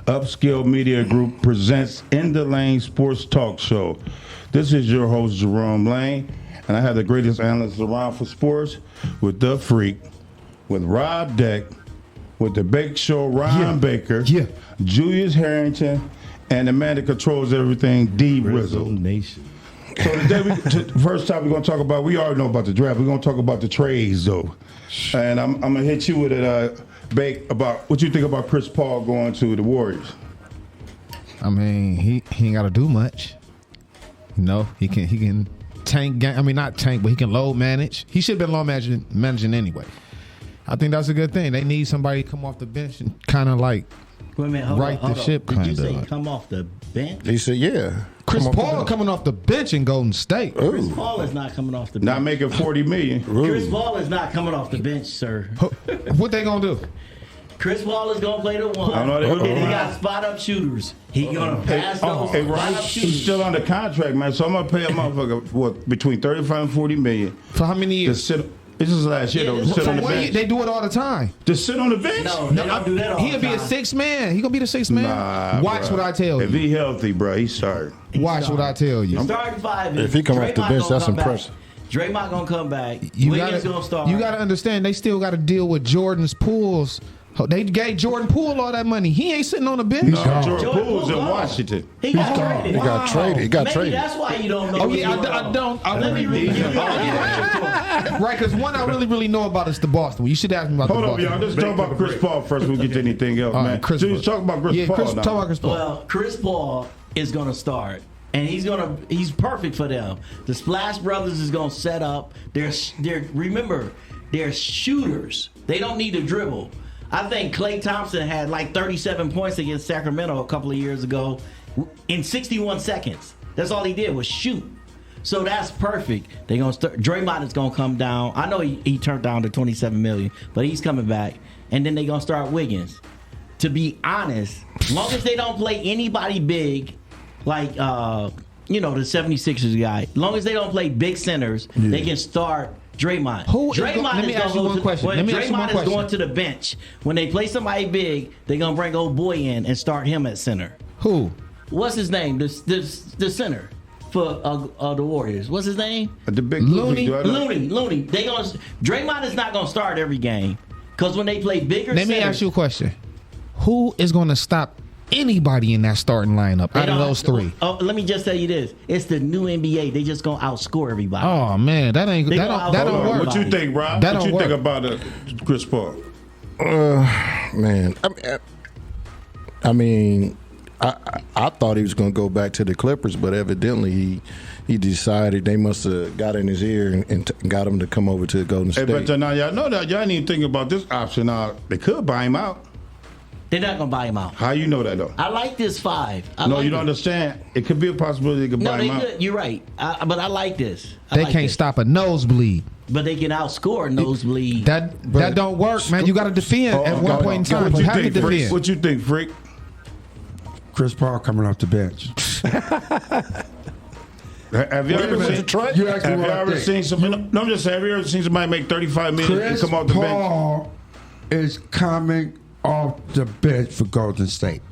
Upscale Media Group presents In the Lane Sports Talk Show. This is your host, Jerome Lane, and I have the greatest analysts around for sports with The Freak, with Rob Deck, with the Bake Show, Ryan Baker, Julius Harrington, and the man that controls everything, D. Rizzle Nation. So today, first time we're going to talk about, we already know about the draft. We're going to talk about the trades, though. And I'm going to hit you with it, Bake, about what you think about Chris Paul going to the Warriors. I mean, he ain't got to do much. You know, he can tank. I mean, not tank, but he can load manage. He should have been load managing anyway. I think that's a good thing. They need somebody to come off the bench and kind of like right the ship. Did you say come off the bench? He said, yeah. Chris Paul coming off the bench in Golden State. Chris Paul is not coming off the bench. Not making $40 million. Chris Paul is not coming off the bench, sir. What they gonna do? Chris Paul is gonna play the one. I know And he got spot up shooters. He gonna pass those Hey, spot Ryan, up he's shooters. still under contract, man. So I'm gonna pay a motherfucker what between $35 and $40 million. For how many To years? sit. This is last year, Yeah, though. this To is sit on the last bench. They do it all the time. To sit on the bench. No, they don't do that all He'll the be a time. sixth man. He gonna be the sixth man. Nah, Watch bruh. what I tell If you. he healthy, bro, he started. Watch what I tell you. He's starting five. If he come off the Draymond bench, gonna that's come back. impressive. Draymond gonna come back. You Wiggins gonna start. gotta understand. They still got to deal with Jordan's pools. They gave Jordan Poole all that money. He ain't sitting on the bench. No, Jordan Jordan Poole's in Poole's Washington. He got traded. He got traded. He got Maybe traded. that's why you don't know. Oh what's yeah, going I on. don't. Let me read you. Right, because one I really know about is the Boston. You should ask me about Hold the up, Boston. y'all. Let's talk about Chris Paul first. We'll get to anything else, All right, man. Chris So Paul. you talk about Chris Yeah, Paul talk now. about Chris Paul. Well, Chris Paul is gonna start. And he's perfect for them. The Splash Brothers is gonna set up. Remember, they're shooters. They don't need to dribble. I think Klay Thompson had like 37 points against Sacramento a couple of years ago in 61 seconds. That's all he did was shoot. So that's perfect. They're gonna start. Draymond is gonna come down. I know he turned down to $27 million, but he's coming back. And then they're gonna start Wiggins. To be honest, as long as they don't play anybody big, like the 76ers guy, as long as they don't play big centers, they can start Draymond. Let me ask you one question. Draymond is going to the bench. When they play somebody big, they're gonna bring old boy in and start him at center. Who? What's his name? The center for the Warriors. What's his name? The big Looney. Looney. Draymond is not gonna start every game because when they play bigger, Let me ask you a question. Who is going to stop anybody in that starting lineup out of those three? Oh, let me just tell you this: it's the new NBA. They just gonna outscore everybody. Oh man, that don't work. What you think, Rob? That What you don't think work. about Chris Paul? Man, I mean, I thought he was going to go back to the Clippers, but evidently he decided they must have got in his ear and got him to come over to Golden Hey, State. but now y'all know that y'all ain't even thinking about this option. Now they could buy him out. They're not gonna buy him out. How you know that though? I like this five. No, you don't understand. It could be a possibility they could No, buy they him out. could. You're right. But I like this. They can't stop a nosebleed. But they can outscore nosebleed. That don't work, man. You got to defend at one point in time. What You you have to think, Freak? defend. What you think, Freak? Chris Paul coming off the bench. Have you ever seen? You asked me Have you what I ever think. seen somebody? No, I'm just saying. Have you ever seen somebody make $35 million and Chris come off the bench? Paul is coming off the bench for Golden State.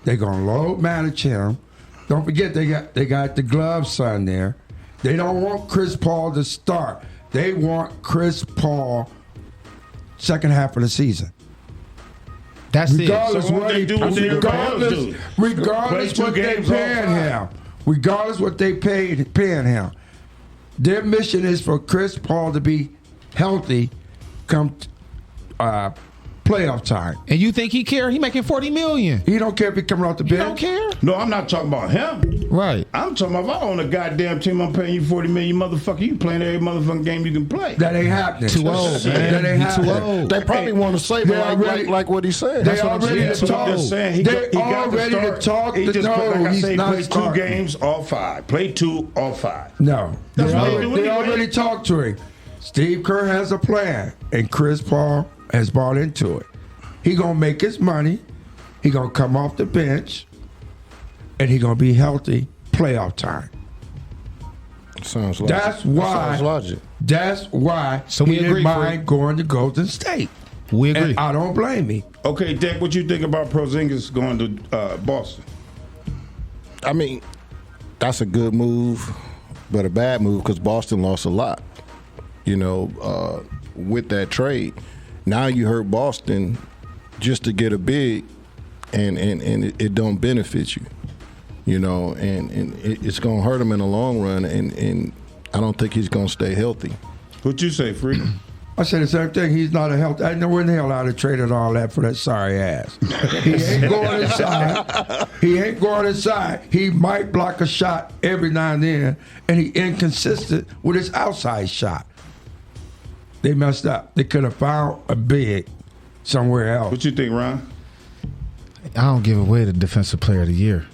They're gonna load manage him. Don't forget they got the glove son there. They don't want Chris Paul to start. They want Chris Paul second half of the season. That's Regardless So what what they he, do is they regardless, do. regardless Play two what they games off paying five. him, regardless what they paying him, their mission is for Chris Paul to be healthy come playoff time. And you think he care? He making $40 million. He don't care if he coming off the You bench. don't care? No, I'm not talking about him. Right. I'm talking about if I own a goddamn team, I'm paying you $40 million, motherfucker. You playing every motherfucking game you can play. That ain't happening. Too old, man. That ain't You too happening. old. They probably want to save They him already- like what he said. They That's what I'm already saying. That's what I'm just saying. He They got all ready to start. talk He to just play, like I he's say, not plays two starting. games, all five. Play two, all five. No. That's They what they already, do they anyway. already talked to him. Steve Kerr has a plan, and Chris Paul has bought into it. He gonna make his money. He gonna come off the bench, and he gonna be healthy playoff time. Sounds logic. That's why. Sounds logic. That's why So he we didn't agree, mind going to Golden State. We agree. And I don't blame him. Okay, Dick, what you think about Porzingis going to Boston? I mean, that's a good move, but a bad move because Boston lost a lot. With that trade, now you hurt Boston just to get a big, and it don't benefit you. And it's going to hurt him in the long run, and I don't think he's going to stay healthy. What you say, Freak? I said the same thing. He's not a health. I know where in the hell I'd have traded all that for that sorry ass. He ain't going inside. He ain't going inside. He might block a shot every now and then, and he inconsistent with his outside shot. They messed up. They could have found a big somewhere else. What you think, Ron? I don't give away the defensive player of the year.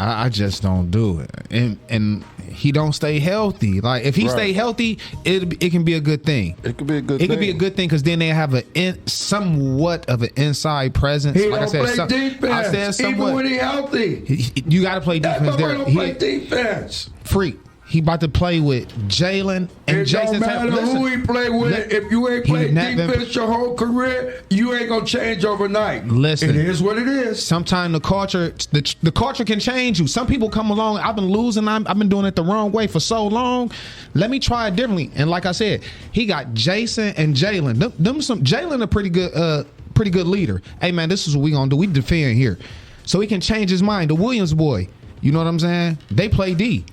I just don't do it. And he don't stay healthy. Like if he stay healthy, it can be a good thing. It could be a good thing. It could be a good thing because then they have somewhat of an inside presence. He like don't I said, play defense, even when he healthy. You got to play That defense there. motherfucker don't play defense. Freak. He about to play with Jalen and It Jason. don't matter who he play with. If you ain't played defense your whole career, you ain't gonna change overnight. Listen, it is what it is. Sometimes the culture can change you. Some people come along. I've been losing. I've been doing it the wrong way for so long. Let me try it differently. And like I said, he got Jason and Jalen. Jalen a pretty good leader. Hey man, this is what we gonna do. We defend here, so he can change his mind. The Williams boy, you know what I'm saying? They play D.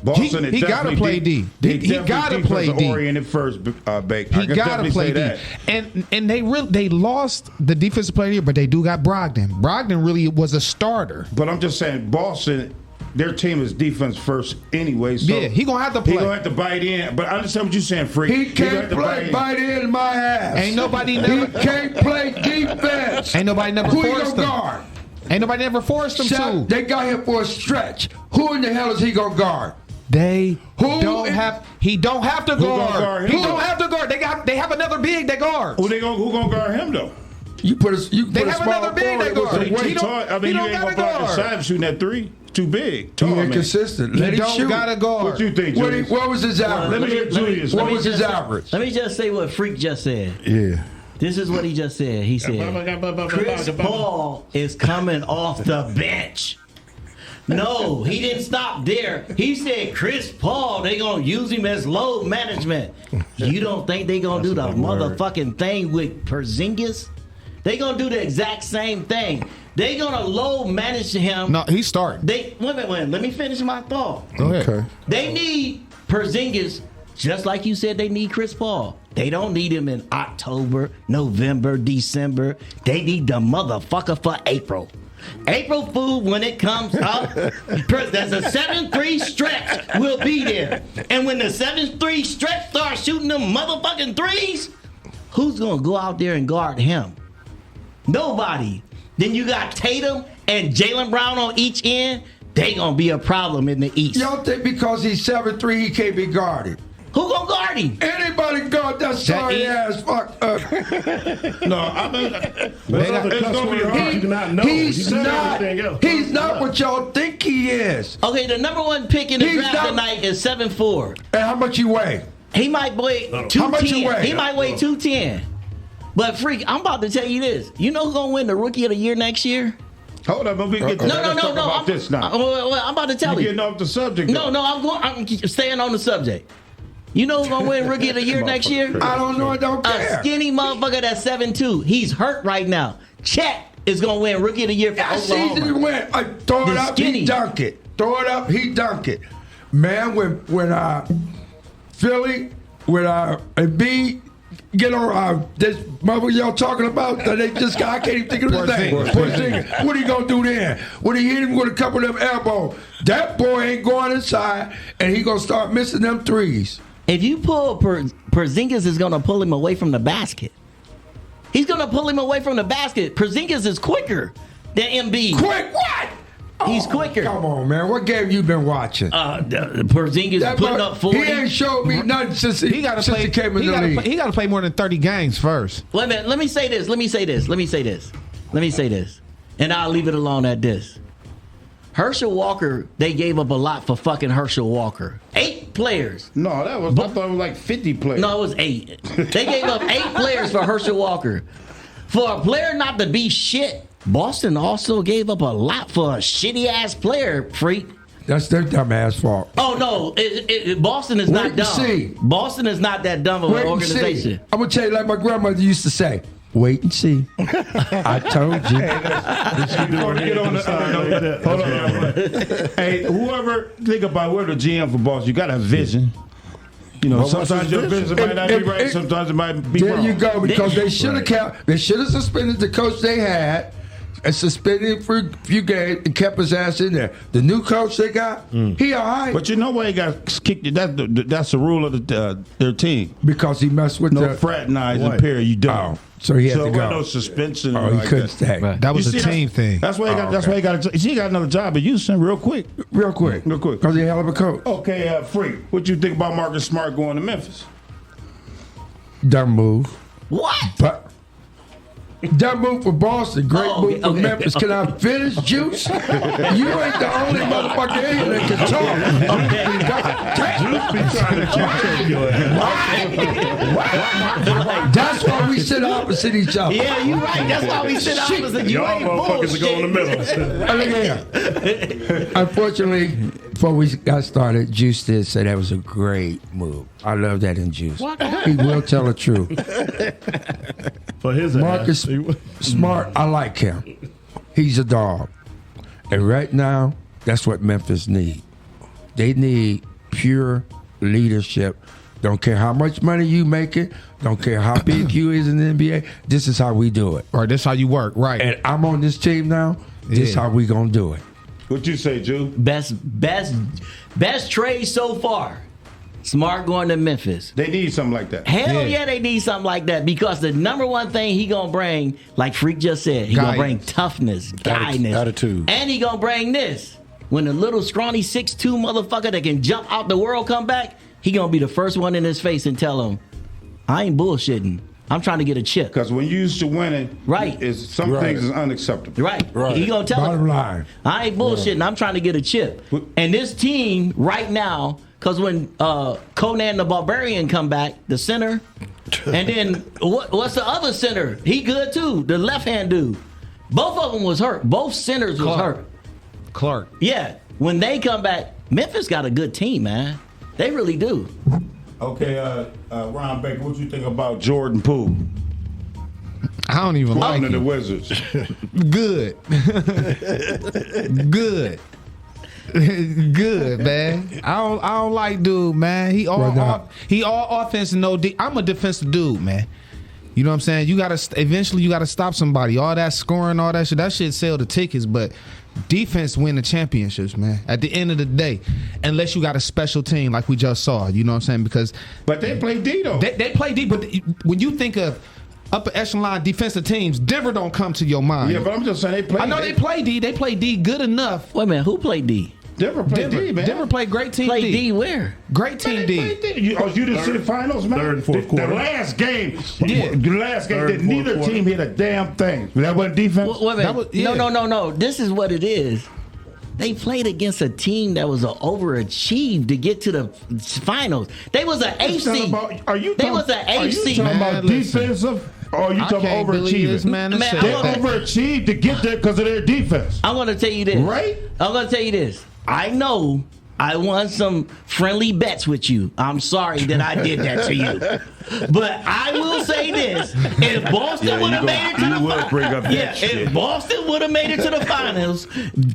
Boston he got to play D. He got to play D. Oriented first, Bake. He got to play D. And they lost the defensive player here, but they do got Brogdon. Brogdon really was a starter. But I'm just saying, Boston, their team is defense first anyway. So yeah, he gonna have to play. He gonna have to bite in. But I understand what you're saying, Freak. He can't bite in my ass. Ain't nobody He never. can't play defense. Ain't nobody never Who he forced gonna him. guard? Ain't nobody never forced him to. They got him for a stretch. Who in the hell is he gonna guard? He don't have to guard. He He don't have to guard. They have another big that guards. Who gonna guard him though? You put a have small another big forward that with guard. some weight. He don't- Tall. I he mean, you don't ain't gonna gotta block guard. inside shooting that three. Too big. Tall, He man. inconsistent. He Let him don't shoot. gotta guard. What you think, Julius? What was his average? Let me get Julius. What was his average? Let me just say what Freak just said. Yeah. This is what he just said. He said, Chris Paul is coming off the bench. No, he didn't stop there. He said, Chris Paul, they going to use him as load management. You don't think they going to do the motherfucking thing with Porzingis? They going to do the exact same thing. They going to load manage him. No, he's starting. Wait. Let me finish my thought. Go ahead. Okay. They need Porzingis just like you said they need Chris Paul. They don't need him in October, November, December. They need the motherfucker for April. April Fool, when it comes up, there's a 7-3 stretch will be there. And when the 7-3 stretch starts shooting them motherfucking threes, who's going to go out there and guard him? Nobody. Then you got Tatum and Jaylen Brown on each end. They going to be a problem in the East. Y'all think because he's 7'3", he can't be guarded? Who going to guard him? Anybody guard that sorry ass fuck up? No, I mean, it's gonna be hard. You do not know. He's You know not. everything else. He's not what y'all think he is. Okay, the number one pick in the He's draft not- tonight is 7'4". And how much he weigh? He might weigh 210. How much he weigh? He might weigh 210. But Freak, I'm about to tell you this. You know who's gonna win the Rookie of the Year next year? Hold up, but we get to No, that. no, Let's no, talk no. about this now. I'm about to tell You're you. getting off the subject. No, though. no, I'm staying on the subject. You know who's gonna win Rookie of the Year next year? I don't know. I don't A care. skinny motherfucker that's 7'2". He's hurt right now. Chet is gonna win Rookie of the Year for That season he Oklahoma. went. Throw it The up, skinny. he dunk it. Throw it up, he dunk it. Man, when Philly, when Embiid get on this mother y'all talking about, that they just got, I can't even think of his name. Porzingis. What he gonna do then? When he hit him with a couple of them elbows, that boy ain't going inside, and he gonna start missing them threes. If you pull Porzingis is gonna pull him away from the basket. He's gonna pull him away from the basket. Porzingis is quicker than Embiid. Quick, what? He's quicker. Come on, man. What game you been watching? Porzingis That putting boy- up 40. He ain't showed me nothing since He got to since play. he came in the league. He got to play more than 30 games first. Wait a minute. Let me say this. And I'll leave it alone at this. Herschel Walker, they gave up a lot for fucking Herschel Walker. 8 players. No, I thought it was like 50 players. No, it was 8. They gave up 8 players for Herschel Walker. For a player not to be shit, Boston also gave up a lot for a shitty ass player, freak. That's their dumb ass fault. Oh no, Boston is Wait not and dumb. see. Boston is not that dumb of an Wait and organization. see. I'm gonna tell you like my grandmother used to say. Wait and see. I told you. Before we get on the hold on. Hey, whoever think about where the GM for Boston, you got to have vision. You know, Well, what's sometimes his your vision? vision might not be If- right, if- sometimes it might be There wrong. you go, because they should have kept. They should have suspended the coach they had, and suspended him for a few games and kept his ass in there. The new coach they got, he all right But you know why he got kicked? That's the rule of their team. because he messed with No the. fraternizing, period. You don't. Oh, so he had So to there go. no suspension. Oh, or he like couldn't that. stay. Right. That was You a see, team thing. That's why he got. That's why he got. He got another job at Houston real quick. Real quick, Real quick. because he a hell of a coach. Okay, Freak. What you think about Marcus Smart going to Memphis? Dumb move, What? but. Dumb move for Boston, great Oh, move for okay. Memphis. Can I finish, Juice? You ain't the only motherfucker in here that can talk. That's why we sit opposite each other. Yeah, you right. That's why we sit opposite. You ain't bullshit. Look here. Unfortunately, before we got started, Juice did say that was a great move. I love that in Juice. He will tell the truth. For his Marcus Smart, I like him. He's a dog. And right now, that's what Memphis need. They need pure leadership. Don't care how much money you making. Don't care how big you is in the NBA. This is how we do it. Or this how you work, right? And I'm on this team now. This Yeah. how we gonna do it. What you say, Jew? Best trade so far. Smart going to Memphis. They need something like that. Hell Yeah. yeah, they need something like that because the number one thing he gonna bring, like Freak just said, he gonna bring Guidance. toughness, guidance, attitude. and he gonna bring this. When the little scrawny 6'2" motherfucker that can jump out the world come back, he gonna be the first one in his face and tell him, "I ain't bullshitting. I'm trying to get a chip." Because when you used to winning, Right. is some Right. things is unacceptable. Right. Right. He gonna tell Bottom him, line. I ain't bullshitting. I'm trying to get a chip. And this team right now, because when Conan the Barbarian come back, the center, and then what's the other center? He good too. The left hand dude. Both of them was hurt. Both centers was hurt. Clark. Yeah. When they come back, Memphis got a good team, man. They really do. Okay, Ron Baker, what you think about Jordan Poole I don't even like owning the him. Wizards? Good. Good. Good, man. I don't like dude, man. He Why not? all offense and no D. I'm a defensive dude, man. You know what I'm saying? You gotta eventually you gotta stop somebody. All that scoring, all that shit sell the tickets, but defense win the championships, man. At the end of the day, unless you got a special team like we just saw, you know what I'm saying? Because But they play D though. they play deep, but when you think of upper echelon defensive teams, Denver don't come to your mind. Yeah, but I'm just saying they play. I know they play D. They play D good enough. Wait a minute, who played D? Denver play D, man. Denver play great team Played D. D where? Great Man, team they D. played D. You didn't see the finals, man. Third and fourth The quarter. last game. Yeah. The last game. Third and Neither fourth team hit a damn thing. That wasn't defense. Wait a minute. That was- yeah. No. This is what it is. They played against a team that was overachieved to get to the finals. They was an It's not AC. about- Are you They talking- was an Are you AC. talking Man, about listen. defensive? Or are you I talking about can't believe this overachieving? man. Man, said They that. overachieved to get there because of their defense. I'm gonna tell you this. Right? I'm gonna tell you this. I know I won some friendly bets with you. I'm sorry that I did that to you. But I will say this. If Boston would have made it to the would bring up that shit. if Boston would have made it to the finals,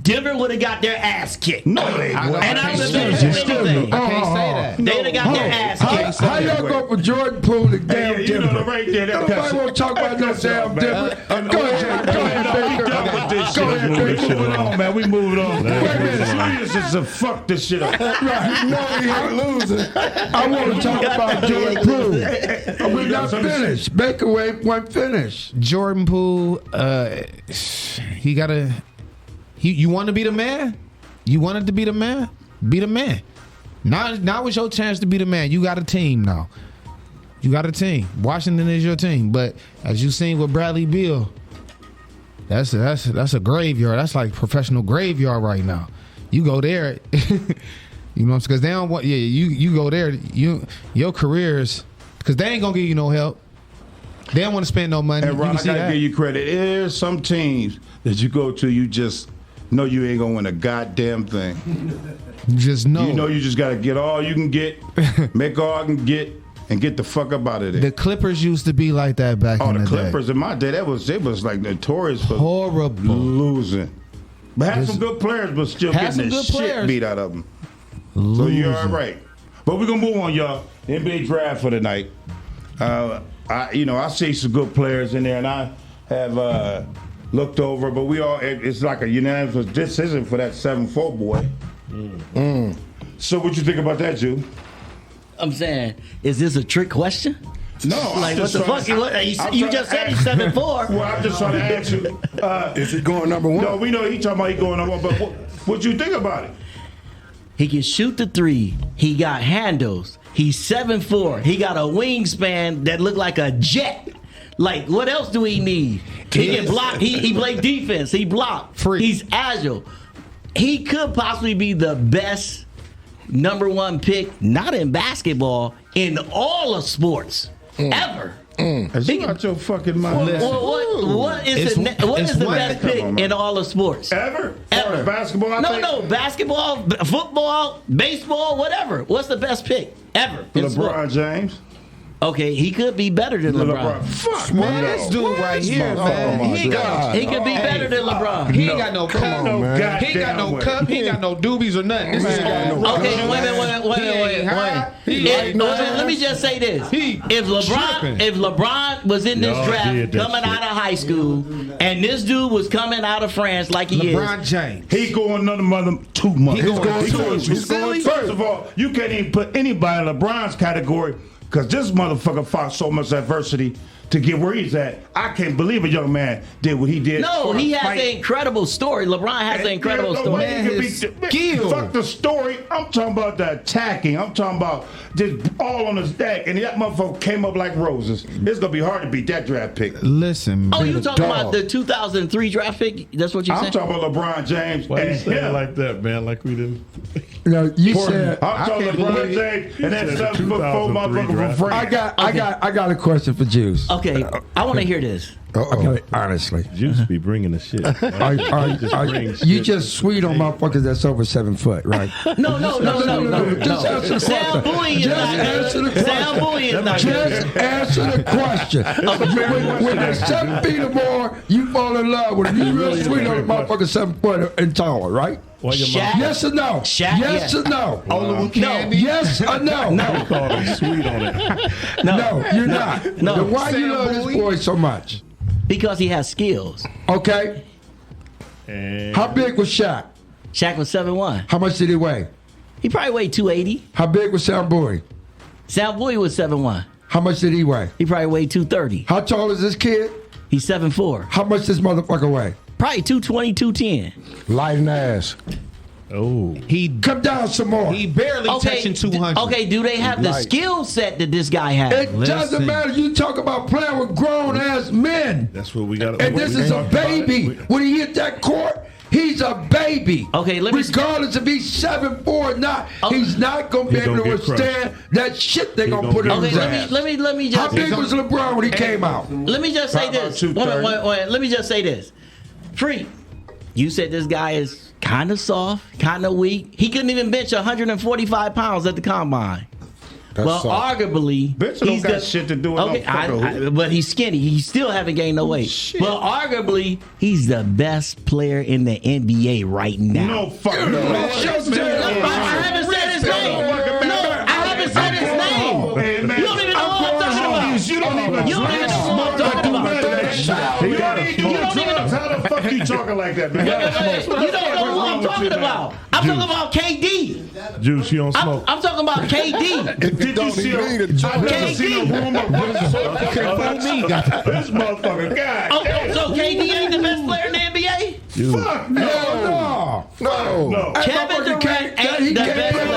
Denver would have got their ass kicked. No, they I know. wouldn't. And I would have Excuse been me, excuse me. I can't say that. They'd have got their ass kicked. How y'all go for Jordan Poole to Hey, damn you know Denver? right there. That Nobody want to talk about no damn Denver. Go ahead, Baker. Go ahead, We Baker. moving on, man. We moving on. Wait a minute. Serious is to fuck this shit up. Right, no, he ain't losing. I want to talk about Jordan Poole. We're not finished. Baker wasn't finished. Jordan Poole, he gotta. You want to be the man? You wanted to be the man? Be the man. Now is your chance to be the man. You got a team now. You got a team. Washington is your team, but as you seen with Bradley Beal, that's a graveyard. That's like professional graveyard right now. You go there, You know what I'm saying? Because they don't want. Yeah, you go there. Your careers, because they ain't gonna give you no help. They don't want to spend no money. And Ron, can I see gotta that. give you credit. There's some teams that you go to, you just know you ain't gonna win a goddamn thing. You just know. You know you just gotta get all you can get, make all you can get, and get the fuck up out of there. The Clippers used to be like that back Oh, in the the Clippers in my day, it was like notorious for Horrible. losing. But had some good players, but still Had getting some the good shit players. beat out of them. So you're all right. But we're gonna move on, y'all. NBA draft for the night. I see some good players in there, and I have looked over, but it's like a unanimous decision for that 7-4 boy. So what you think about that, Jew? I'm saying, is this a trick question? No, Like, what the fuck? You just said he's 7'4". Well, I'm just trying to ask you. Is he going number one? No, we know he talking about he going number one, but what you think about it? He can shoot the three. He got handles. He's 7'4". He got a wingspan that look like a jet. Like, what else do he need? He can block. He play defense. He block. Freak. He's agile. He could possibly be the best number one pick, not in basketball, in all of sports ever. Is you out your fucking mind? What is It's- the it's one- best Come pick on, man. in all of sports? Ever? Ever. Basketball? I think No, basketball, football, baseball, whatever. What's the best pick ever? in sport? LeBron James. Okay, he could be better than LeBron. Fuck, Man, this dude right here, man. my He ain't got God. He could be better than LeBron. He ain't got no cup. on, man. He ain't got no Goddamn cup. He ain't got no doobies or nothing. This is Man, no Okay, cup. wait a minute. Let me just say this: He if tripping. LeBron was in this Y'all draft did that coming shit. out of high school, and this dude was coming out of France like he LeBron is, James. He going another mother 2 months. He going two. He's You silly? First of all, you can't even put anybody in LeBron's category because this motherfucker fought so much adversity to get where he's at. I can't believe a young man did what he did. no, for he the has fight. an incredible story. LeBron has an incredible No story. way he could his beat skill. Fuck the story. I'm talking about the attacking. I'm talking about just all on his deck. And that motherfucker came up like roses. It's going to be hard to beat that draft pick. Listen, Oh, you talking dog. about the 2003 draft pick? That's what you I'm said? talking about LeBron James Why you and say it him. like that, man? Like we didn't. No, you said I'm talking can't LeBron believe James and that said the 7'4" 2003 motherfucker from draft. France. I got a question for Juice. Okay, I want to hear this. Okay, honestly. Juice be bringing the shit. You just sweet on motherfuckers that's over 7 foot, right? No. Just answer the Sam question. Bowie is Just not answer the good. Sam question. Bowie is not Just good. answer the question. When they're 7 feet or more, you fall in love with them. You real sweet on a motherfucker 7 foot and taller, right? Why your Shaq. mom Yes or no? Shaq, Yes yeah. or no? Oliver Candy. Yes or no? called him sweet on it? No, you're not. No. Then why you Sam love Bowie? this boy so much? Because he has skills. Okay. And How big was Shaq? Shaq was 7'1". How much did he weigh? He probably weighed 280. How big was Sam Bowie? Sam Bowie was 7'1". How much did he weigh? He probably weighed 230. How tall is this kid? He's 7'4". How much does this motherfucker weigh? Probably 220, 210. Light and ass. oh, He Come down some more. he barely touching 200. Okay, do they have the Light. skill set that this guy has? It doesn't Listen. matter. You talk about playing with grown ass men. that's what we got. And this is a baby. When he hit that court, he's a baby. Okay, let me- Regardless if he's 7'4" or not, Okay. he's not gonna be He able to gonna get withstand that shit they gonna gonna put in get his Okay, ass. let me How just big was LeBron when he came out? let me just say Probably this. about 230. Wait, let me just say this. Free. You said this guy is kind of soft, kind of weak. He couldn't even bench 145 pounds at the combine. That's Well, soft. arguably, Bitch don't he's got the- shit to do with no okay, fucking but he's skinny. He still haven't gained no weight. shit. Well, arguably, he's the best player in the NBA right now. No fucking I haven't said his name. No, I haven't said his name. Hey, man. You don't even know what I'm talking about. You don't even You don't even know what I'm talking about. You don't even do drugs. How the fuck you talking like that, man? You don't know who I'm talking about. I'm talking about KD. Juice, you don't I'm, smoke. I'm talking about KD. Did you see I've never seen a woman run so fast. This motherfucker, God. Oh, so KD ain't the best player in the NBA? Fuck no. No. Kevin Durant ain't the best player.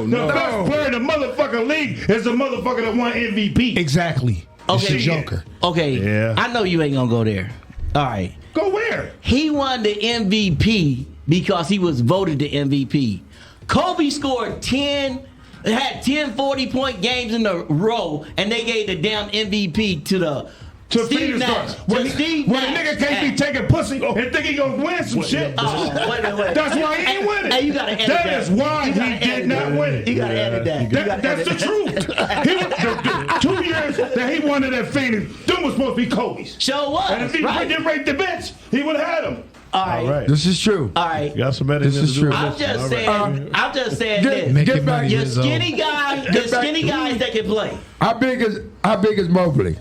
The best player in the motherfucking league is the motherfucker that won MVP. Exactly. It's Okay. the Joker. Okay, Yeah. I know you ain't gonna go there. All right. Go where? He won the MVP because he was voted the MVP. Kobe scored 10. Had 10 40-point games in a row, and they gave the damn MVP to Steve Phoenix Nash. Suns. When a nigga can't be taking pussy and think he gonna win some shit. Oh, wait. That's why he ain't winning. Hey, you gotta edit that. That is why You gotta he did edit not that. win it. You gotta edit that. That's the truth. The 2 years that he won it at Phoenix, them was supposed to be Kobe's. Show was. And if he right. didn't rate the bench, he would have had him. All right. All right. This is true. All right. Got some editing This is to do. true. I'm just saying. I'm just saying Get this. Get back. Your Rizzo. skinny guys, that can play. How big is Mobley?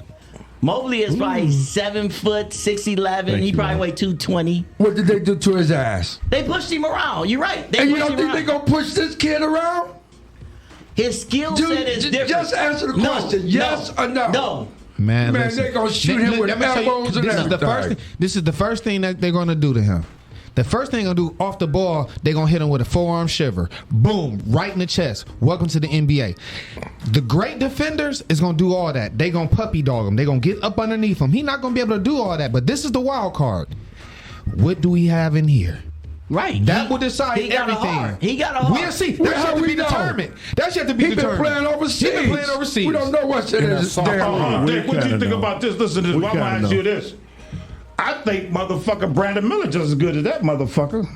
Mobley is probably 7 foot 6'11". He probably weigh 220. What did they do to his ass? They pushed him around. You're right. They And you pushed don't him think they around. gonna push this kid around? His skill Dude, set is different. just answer the question. Yes or no? No. Man, Man, listen. they gonna shoot him with Let me tell you, elbows and this is the everything. first thing. This is the first thing that they're gonna do to him. The first thing they're gonna do off the ball, they're gonna hit him with a forearm shiver. Boom, right in the chest. Welcome to the NBA. The great defenders is gonna do all that. They gonna puppy dog him. They gonna get up underneath him. He's not gonna be able to do all that. But this is the wild card. What do we have in here? Right. That will decide he got a everything. heart. He got a heart. We'll see. Well, That how should we be know? determined. That should be He been determined. playing overseas. He been playing overseas. We don't know what's in that his soft damn ball. league. What we do you kinda think know. about this? Listen to this. We I'm gonna kinda ask you know. this. I think motherfucker Brandon Miller just as good as that motherfucker.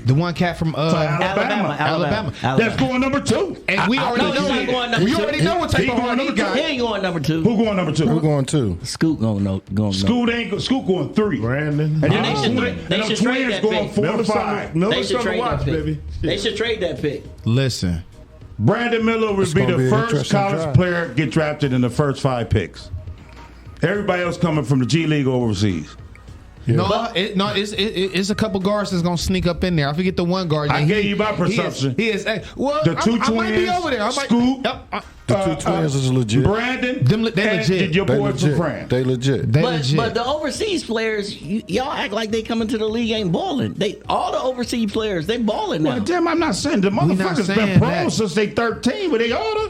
The one cat from Alabama. That's going number 2. And we already No, he's not going number we two. already know what type He of going heart he number got. He ain't going number 2. Who going number 2? Who going 2? Scoot going no. Scoot going 3. Brandon. And then They should- them they should trade twins that going pick. 4 or Miller 5. They Miller should something to trade watch, that pick. baby. They should trade that pick. Listen, Brandon Miller would It's be gonna the be an first interesting college draft. player get drafted in the first 5 picks. Everybody else coming from the G League or overseas. it's a couple guards that's gonna sneak up in there. I forget the one guard. I He- gave you my he is- perception. He is. Well, The 2 I might be twins, over there. I might. Scoot. Yep, The 2 twins is legit. Brandon, Them- they and legit. your They boy from legit. France. They legit. they But legit. the overseas players, y'all act like they coming to the league ain't balling. All the overseas players, they balling now. Well, damn, I'm not saying the not motherfuckers been saying pro that. since they 13, but they older.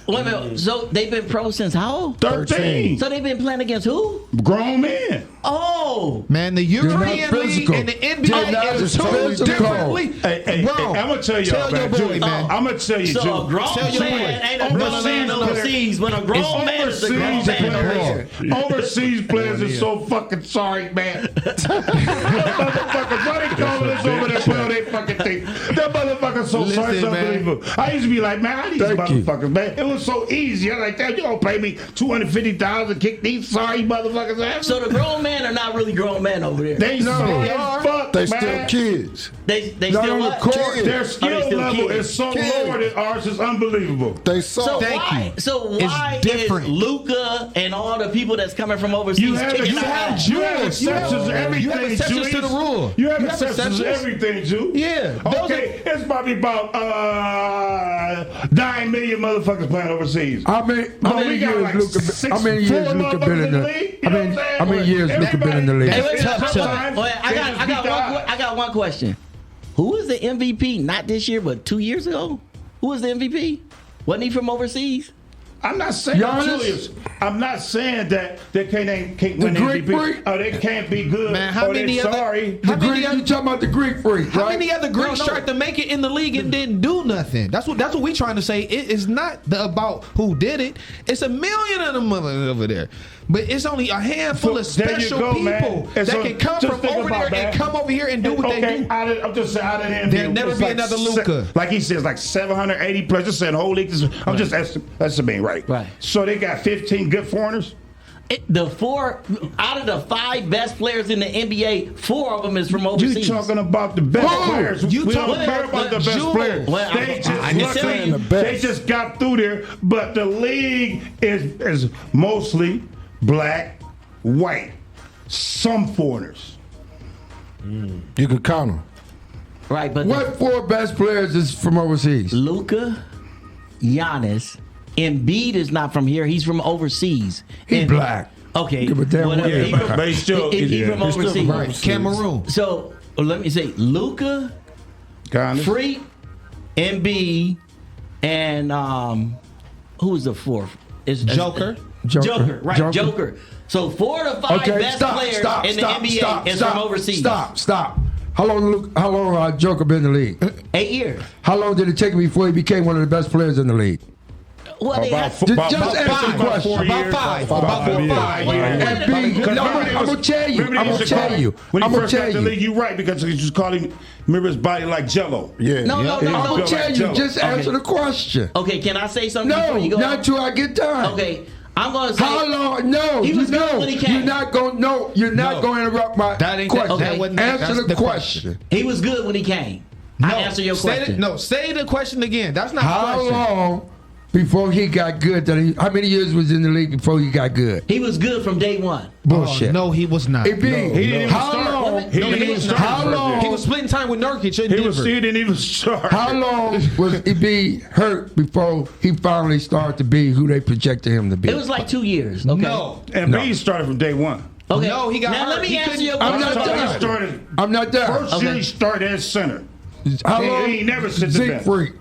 Wait a minute. So they've been pro since how old? 13. So they've been playing against who? Grown men. Oh. Man, the not European League physical. and the They're NBA not is two physical. different leagues. Hey, Bro, I'm gonna tell y'all, tell your man. boy, Julie, man. I'm gonna tell you, So a Julie. grown Tell your man boy. ain't a grown man overseas. When a grown man is a grown man over here. Overseas players are so fucking sorry, man. Motherfuckers, why they calling us over there playing they fucking thing? That motherfucker's so sorry, it's Listen, man. unbelievable. I used to be like, man, how these Thank you. motherfuckers, man? It was so easy. I'm like, damn, you gonna pay me $250 to kick these sorry motherfuckers ass? So the grown men are not really grown men over there. They sorry they as fuck, They man. still kids. They Not still on the what? court. Their Are they skill still level kids? is so Kids. lower than ours is unbelievable. They So saw. Thank why? you. So It's why is different. Luca and all the people that's coming from overseas You have, kicking you our have, ass? you have exceptions to everything, you have exceptions Jew. to the rule. You have You have exceptions to exceptions. everything, Jew. Yeah, those Okay, it's probably about 9 million motherfuckers playing overseas. How many we got years like Luka? How many 4 years Luka been in motherfuckers the? league? I mean, how many years Luka been in the league? Hey, wait, Tough, wait, tough. wait, I got one question. Who is the MVP? Not this year, but 2 years ago. Who was the MVP? Wasn't he from overseas? I'm not saying Giannis? Julius. I'm not saying that they can't win The Greek MVP. freak? Oh, they can't be good. Man, how or many they other- sorry. The How many Greek, other- you talking about the Greek freak, How right? many other Greeks tried to make it in the league and didn't do nothing? That's what we trying to say. It is not about who did it. It's a million of them motherfuckers over there. But it's only a handful of So, there you special go, people man. And that so, can come just from think over about there and that. come over here and do what they do. I'm just saying, out of the There'll never be another Luka. Like he says, like 780 players. Just saying, whole league. I'm just estimating, right? Right. So they got 15 good foreigners. The 4 out of the 5 best players in the NBA, 4 of them is from You overseas. talking about the best Who? players? You We talking don't care about the best Jewel. players. Well, They just I just luckily- saying the best. they just got through there. But the league is mostly black, white, some foreigners. You could count them. Right, but What 4 best players is from overseas? Luka, Giannis, Embiid is not from here. He's from overseas. He's And- black. Okay, Give a damn whatever. what- He from- But he's still- he from he's still overseas. from Right, Cameroon. So let me say, Luka, Giannis. Freak, Embiid, and who's the 4th? Is Joker. Joker, right? Joker. Joker. So 4 of the 5 Okay, best players in the NBA is from overseas. Stop. How long Joker been in the league? 8 years. How long did it take him before he became one of the best players in the league? Well, they had, Just answer the question. About five. About 4 or 5 years. And B, no, I'm gonna tell you. I'm gonna tell you. When he I'm gonna first got tell the league, you. you right, because he just called him, remember his body like Jello. Yeah. No, no, I'm no, gonna no. tell you. Just answer Okay. the question. Okay, can I say something No, before you go? not till I get done. Okay, I'm gonna say. How long? No, He was you good know. when he came. You're not going. No, you're not No. going to interrupt my That ain't question. that wasn't Answer that's the question. He was good when he came. I answer your say question. say the question again. That's not How a question. long before he got good? How many years was in the league before he got good? He was good from day one. Bullshit. Oh, no, he was not. It be, He didn't even how start. long? He didn't even start. How long? He was splitting time with Nurkic in Denver. He didn't even start. How long was he be hurt before he finally started to be who they projected him to be? It was like 2 years. Okay. No. And B started from day one. Okay. No, he got now hurt. let me He answer couldn't- your I'm question. not So done. he started. I'm not done. First year he started as center. How long? He never sit the Zeke bench. Freak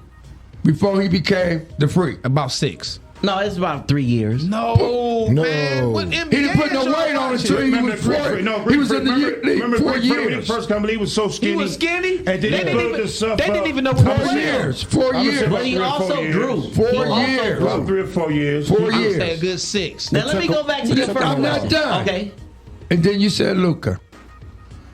before he became the freak. About 6. No, it's about 3 years. No, No. man. What He didn't put no weight on it until he Remember was Rick 40. Fred- no, He was in the remember 4 Rick Fred when he years. first came, he was so skinny. He was skinny. And then They he didn't built even- this stuff they up. didn't even know what How it much was. years? 4 I would say years. about But he 3 or 4 also years. grew. 4 He also years. grew. About 3 or 4 years. 4 I would say a years. good 6. Now let me go back to your first I'm not question. done. Okay. And then you said Luka.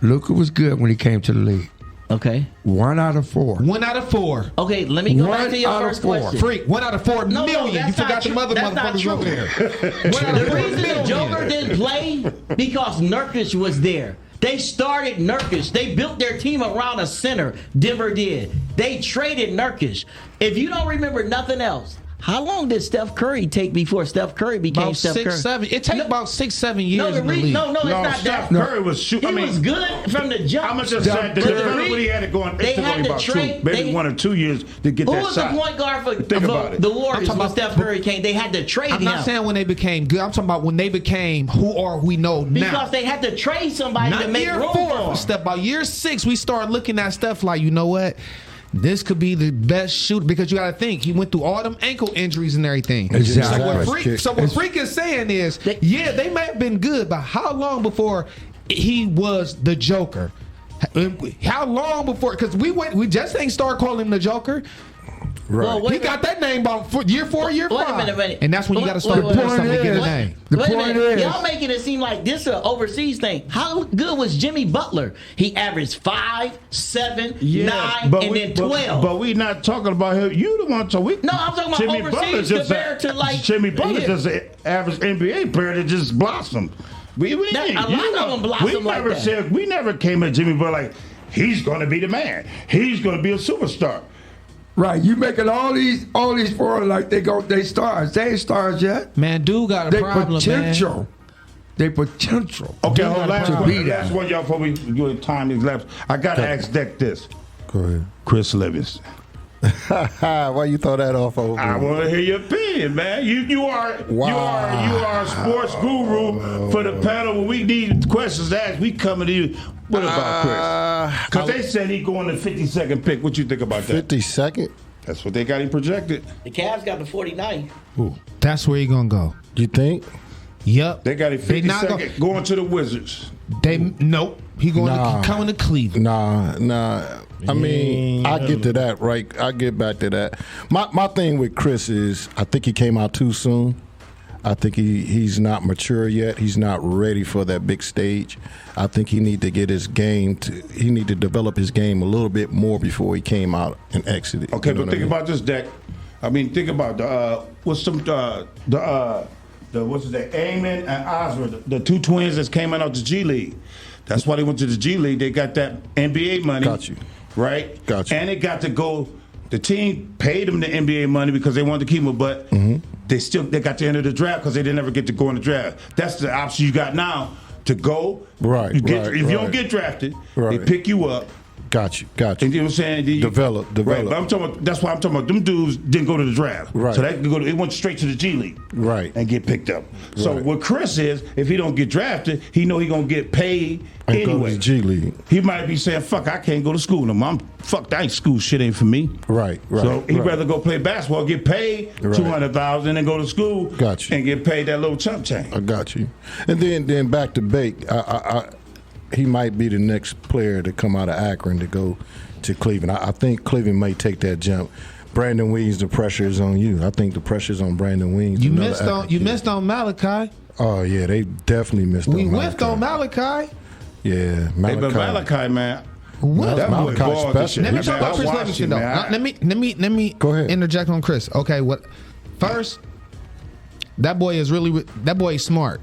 Luka was good when he came to the league. Okay. 1 out of 4. 1 out of 4. Okay, let me go back One to your out of first 4. question. Freak. 1 out of 4 No, million. You that's not forgot the true. mother That's not motherfuckers true. over there. 1 out The of 4 reason the million. Joker didn't play because Nurkic was there. They started Nurkic. They built their team around a center. Denver did. They traded Nurkic. If you don't remember nothing else, how long did Steph Curry take before Steph Curry became About Steph 6, Curry? 7. It takes about 6, 7 years No, in the league. no, it's No, not Steph that. Curry was shooting. He I mean, was good from the jump. I'm just saying, the But the development re- he had to go on. they It took had only to about trade- 2, maybe they- 1 or 2 years to get Who that was shot. the point guard for Think about it. the Warriors I'm when talking Steph Curry came? They had to trade I'm him. not saying when they became good. I'm talking about when they became who are we know now. because they had to trade somebody to Not make year room 4 for for him. Steph. By year 6, we start looking at Steph like, you know what? This could be the best shooter because you got to think he went through all them ankle injuries and everything. Exactly. So what Freak is saying is, yeah, they may have been good, but how long before he was the Joker? How long before? Because we just ain't start calling him the Joker. Right. Well, He got that name about year 4, year Wait a 5, minute. and that's when you got to start Wait, doing wait, something to get a wait. name. The Wait a point minute. is- Y'all making it seem like this is an overseas thing. How good was Jimmy Butler? He averaged 5, 7, 9, and then 12. But we not talking about him. You the one talking. No, I'm talking about overseas compared to, like, Jimmy Butler, yeah. just an average NBA player that just blossomed. We A lot of them blossom we like never that. said we never came at Jimmy Butler like he's going to be the man. He's going to be a superstar. Right, you making all these forward like they stars. They ain't stars yet. Man, dude got a They problem, potential. man. They potential. Okay, They hold got last to one. be Last that. one, y'all. Before we your time is left, I got to ask Deck this. Go ahead. Chris Livingston. Why you throw that off over? I want to hear your opinion, man. You are a sports guru for the panel. When we need questions asked, we coming to you. What about Chris? Because they said he going to 52nd pick. What you think about that? 52nd? That's what they got him projected. the Cavs got the 49th. That's where he gonna go. You think? Yep. They got him They not 52nd going to the Wizards. Nope. He going Nah. to coming to Cleveland. Nah. I mean, I get to that, right? I get back to that. My thing with Chris is I think he came out too soon. I think he's not mature yet. He's not ready for that big stage. I think he need to get his game he need to develop his game a little bit more before he came out and exited. Okay, You know but what think I mean? about this, Deck. I mean, think about the what's that? Eamon and Oscar, the two twins that came out of the G League. That's why they went to the G League. They got that NBA money. Got you. Right? Got you. And they got to go. The team paid them the NBA money because they wanted to keep them, but they got to enter the draft because they didn't ever get to go in the draft. That's the option you got now to go. Right, You get, right, if you don't right. get drafted, Right. they pick you up. Got you. And you know what I'm saying? Develop. Right, but I'm talking about, that's why I'm talking about them dudes didn't go to the draft. Right. So they went straight to the G League. Right. And get picked up. So Right. what Chris is, if he don't get drafted, he know he gonna get paid And go to anyway. the G League. He might be saying, fuck, I can't go to school no more. That ain't school shit ain't for me. Right. So he'd right. rather go play basketball, get paid Right. $200,000 and go to school Got you. and get paid that little chump change. I got you. And then back to Bake. he might be the next player to come out of Akron to go to Cleveland. I think Cleveland may take that jump. Brandon Weeds, the pressure is on you. I think the pressure's on Brandon Weeds. You missed on Malachi. Oh yeah, they definitely missed on We Malachi. whiffed on Malachi. Yeah, Hey, Malachi. but Malachi, man. What? That boy Malachi balls and special. shit. Let me Man, talk about I Chris watched Livingston him, though. man. Let me Go ahead. interject on Chris. Okay, what? First, that boy is smart.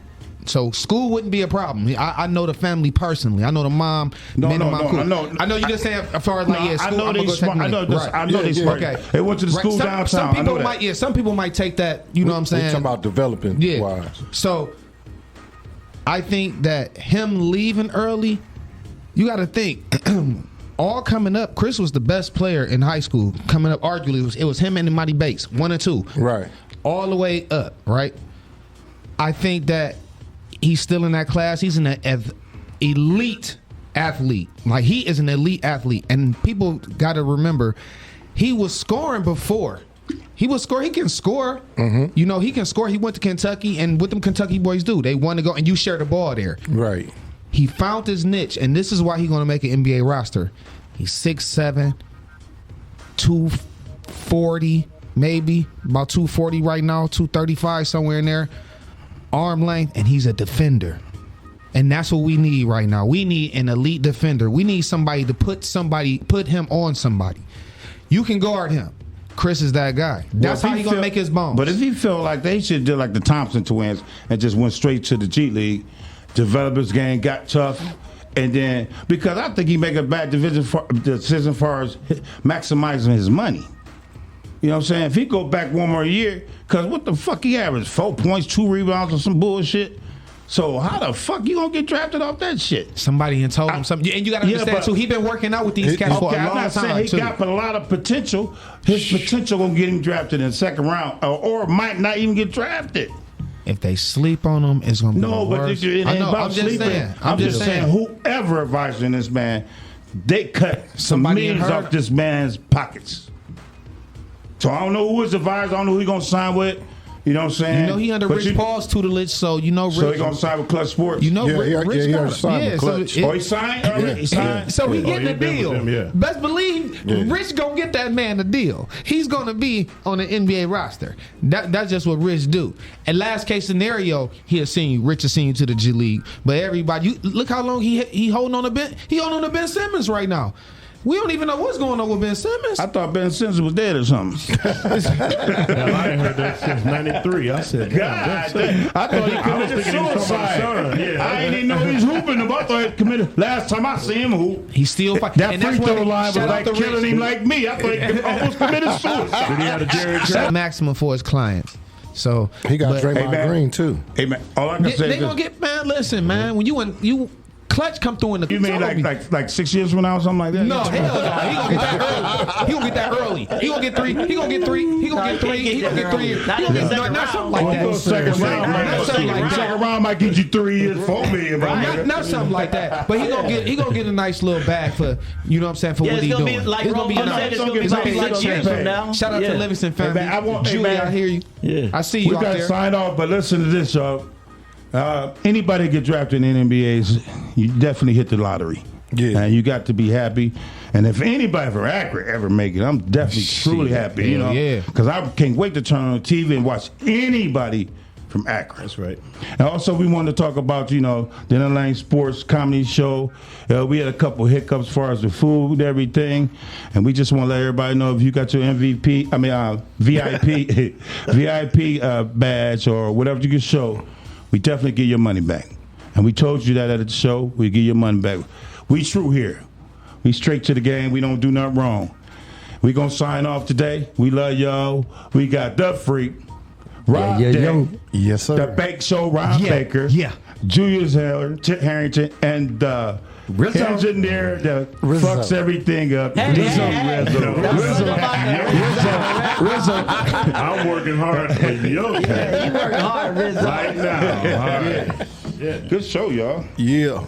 So school wouldn't be a problem. I know the family personally. I know the mom. No, men no, of my no, crew. no. I know you just saying as far as like No, yeah, I school. know I'm they gonna go smart. take I know money. this. I know they smart. Okay. They went to the school Some downtown. I know people that. might. Yeah, some people might take that. You know what I'm saying? We're talking about developing Yeah. wise. So I think that him leaving early, you got to think. All coming up, Chris was the best player in high school. Coming up, arguably, it was him and Imani Bates, 1 and 2. Right. All the way up, right? I think that he's still in that class. He's an elite athlete. Like, he is an elite athlete. And people got to remember, he was scoring before. He can score. You know, he can score. He went to Kentucky, and what them Kentucky boys do, they want to go, and you share the ball there. Right. He found his niche, and this is why he's going to make an NBA roster. He's 6'7", 240, maybe, about 240 right now, 235, somewhere in there. Arm length, and he's a defender. And that's what we need right now. We need an elite defender. We need somebody to put him on somebody. You can guard him. Chris is that guy. That's how he's going to make his bones. But if he feel like they should do like the Thompson twins and just went straight to the G League, develop his game, got tough, and then because I think he make a bad decision as far as maximizing his money. You know what I'm saying? If he go back one more year, because what the fuck he averaged? 4 points, 2 rebounds, or some bullshit. So how the fuck you gonna get drafted off that shit? Somebody had told him something. And you got to understand, too, he been working out with these cats for a I'm long not saying time, he too. got a lot of potential. His potential gonna get him drafted in the second round, or might not even get drafted. If they sleep on him, it's gonna be No, the but worst. it ain't I know. about I'm just sleeping. saying. I'm just saying, whoever advising this man, they cut some Somebody millions heard- off this man's pockets. So I don't know who his advisor. I don't know who he gonna sign with. You know what I'm saying? You know he under But Rich Paul's tutelage, so you know Rich. So he gonna sign with Clutch Sports. You know Yeah, Rich he got already him. signed with Clutch. Oh, he signed already? He signed. So he Yeah. getting Oh, the he been deal. with them, yeah. Best believe Rich gonna get that man the deal. He's gonna be on the NBA roster. That's just what Rich do. And last case scenario, he'll send you. Rich will send you to the G League. But everybody, look how long he holding on to Ben. He holding on to Ben Simmons right now. We don't even know what's going on with Ben Simmons. I thought Ben Simmons was dead or something. Hell, I ain't heard that since '93. I said, God, God, damn. I thought he committed thinking he was talking about suicide. Sean, yeah. I ain't even know he was hooping. I thought he committed. Last time I see him hoop, He's still fighting. that free throw line was like killing him like me. I thought he almost committed Did he suicide. have a Jerry Curl? Maximum for his clients. So He got but- Draymond man. Green too. Hey man, all I can say They is gonna this. get man. Listen, man. When you Clutch come through in the. You mean like 6 years from now or something like that? No, hell no. He gonna get that early. He gonna get that early. He gonna get 3. He gonna get 3. He gonna get 3. He gonna get 3. He Not gonna even get second not something round. like Well, that. go second round, Not man. something like that. Second round might get you 3 years, 4 million. Not something like that. But he gonna get a nice little bag for, you know what I'm saying, for Yeah, what it's he gonna doing. be like It's gonna be Roman nice. said. It's gonna be It's like gonna be 6 years champagne. from now. Shout out Yeah. to Livingston family. man, I want- hey, Julie, man. I hear you. Yeah. I see We you out got to there. sign off, but listen to this, y'all. Anybody get drafted in NBA's, you definitely hit the lottery. Yeah. And you got to be happy. And if anybody from Akron ever make it, I'm definitely truly happy. You hell know, yeah. because I can't wait to turn on TV and watch anybody from Akron. That's right. And also, we wanted to talk about, the Inner Lane Sports Comedy Show. We had a couple hiccups as far as the food and everything. And we just want to let everybody know if you got your VIP badge or whatever you can show, we definitely get your money back. And we told you that at the show, we give your money back. We true here. We straight to the game. We don't do nothing wrong. We going to sign off today. We love y'all. We got The Freak, Rob yeah, Day, yo. Yes, sir. The Bake Show, Ron Baker, Julius Heller, Chip Harrington, and the Rizzo. engineer that Rizzo. fucks everything up. Hey, hey, hey. I'm working hard for you. You working hard, Rizzo. Right now. All right. Good show, y'all. Yeah.